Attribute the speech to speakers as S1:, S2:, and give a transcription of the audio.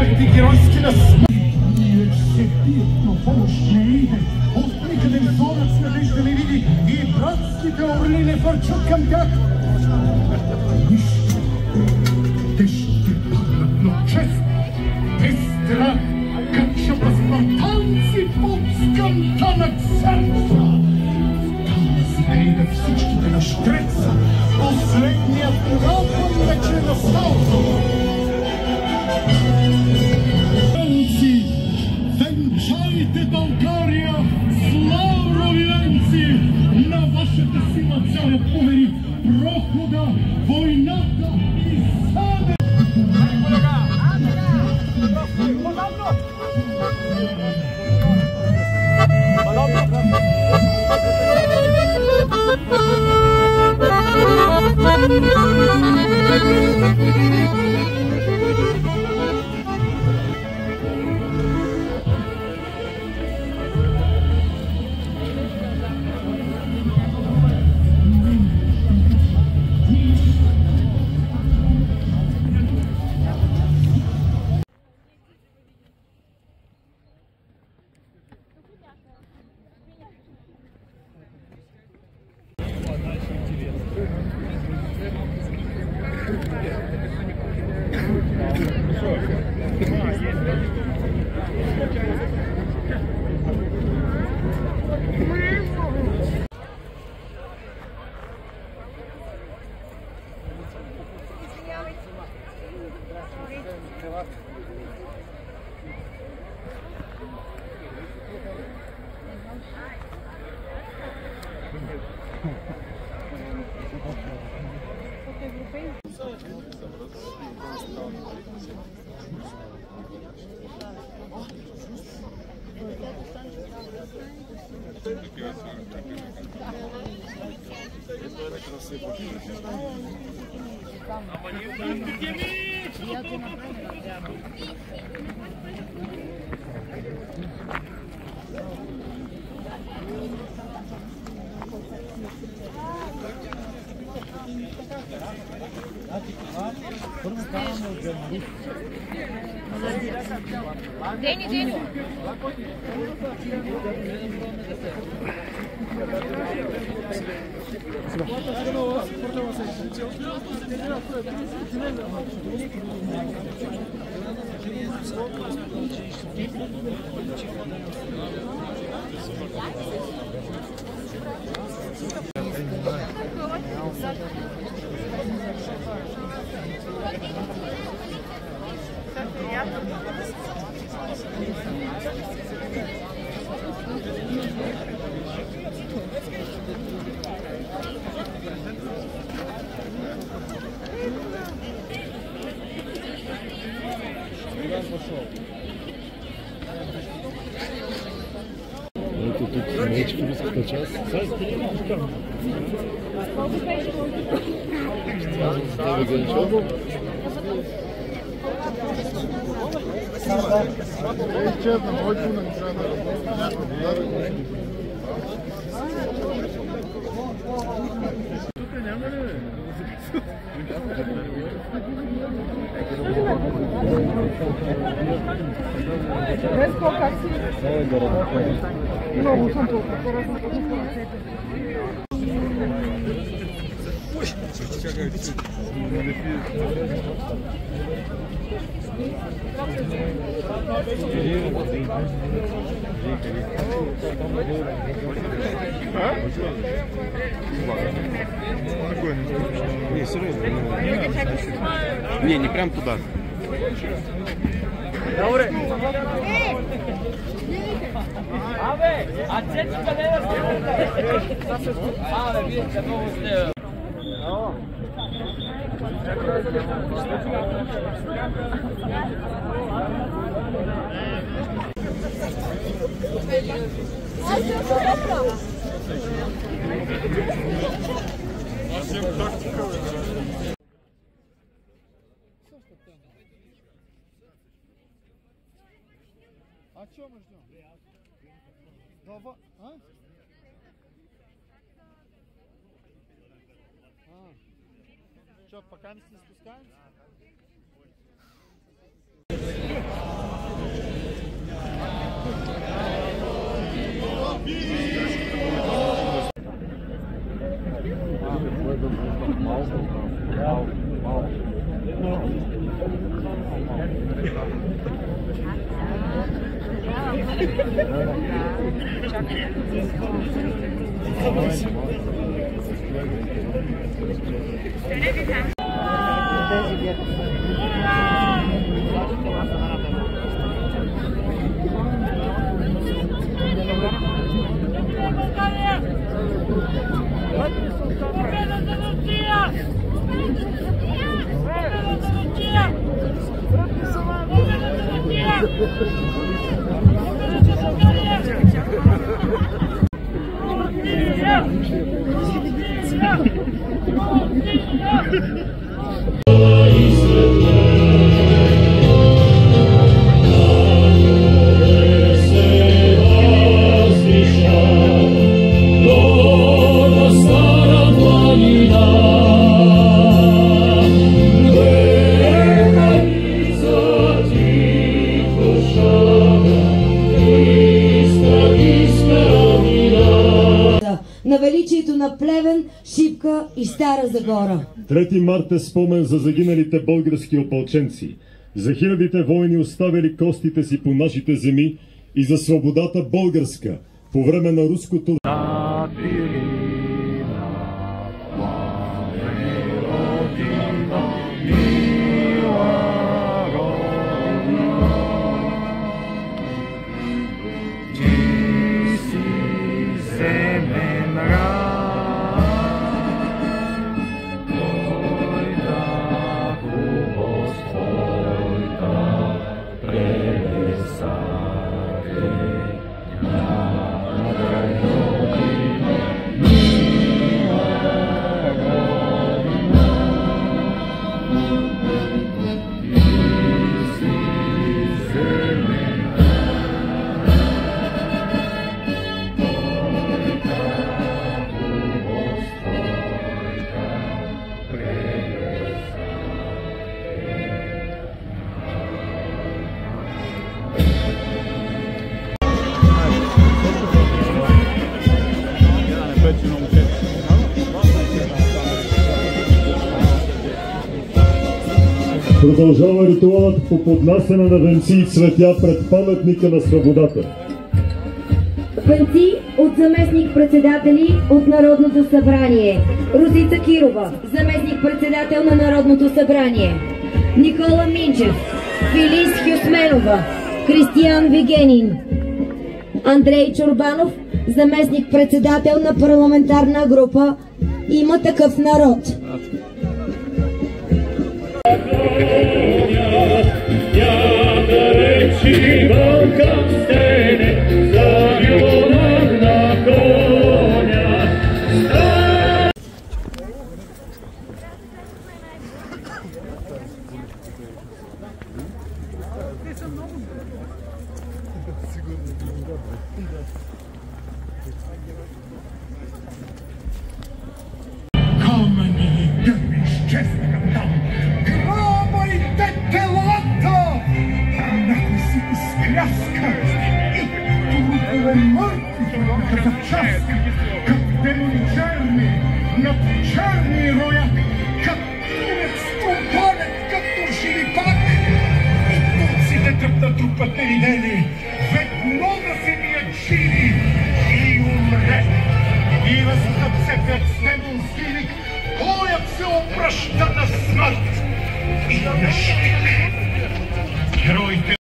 S1: карти геройски на смърт. Се бият, но помощ не иде. От никъде взорът с надежда не види и братските орли не върчат към тях. Нищо. Те ще паднат, но чест, без страх, кача спартанци под скъмта на църква. Там змеят всичките на Штреца, последният напън вече е настал. Венчайте България с лаврови венци! На вашата сила царят повери прохода, войната и саме!
S2: Дени, Дени.
S3: Ето тук не е туристската част.
S4: Без по-какси. Много съм толкова.
S3: Не, серьезно. Не прям туда.
S5: Добре. Абе, а цецка не е абе, вие много сте.
S4: А чё мы ждем? Давай, а? Чё, пока не спускаемся?
S2: на величието на Плевен, Шипка и Стара Загора.
S3: 3 март е спомен за загиналите български опълченци, за хилядите войни оставили костите си по нашите земи и за свободата българска по време на руското... Продължава ритуалът по поднасяне на венци и цветя пред паметника на свободата.
S2: Венци от заместник-председатели от Народното събрание. Росица Кирова, заместник-председател на Народното събрание. Никола Минчев, Филис Хюсменова, Кристиян Вигенин. Андрей Чорбанов, заместник-председател на парламентарна група Има такъв народ.
S1: Боят се обръща на смърт и на щик. Героите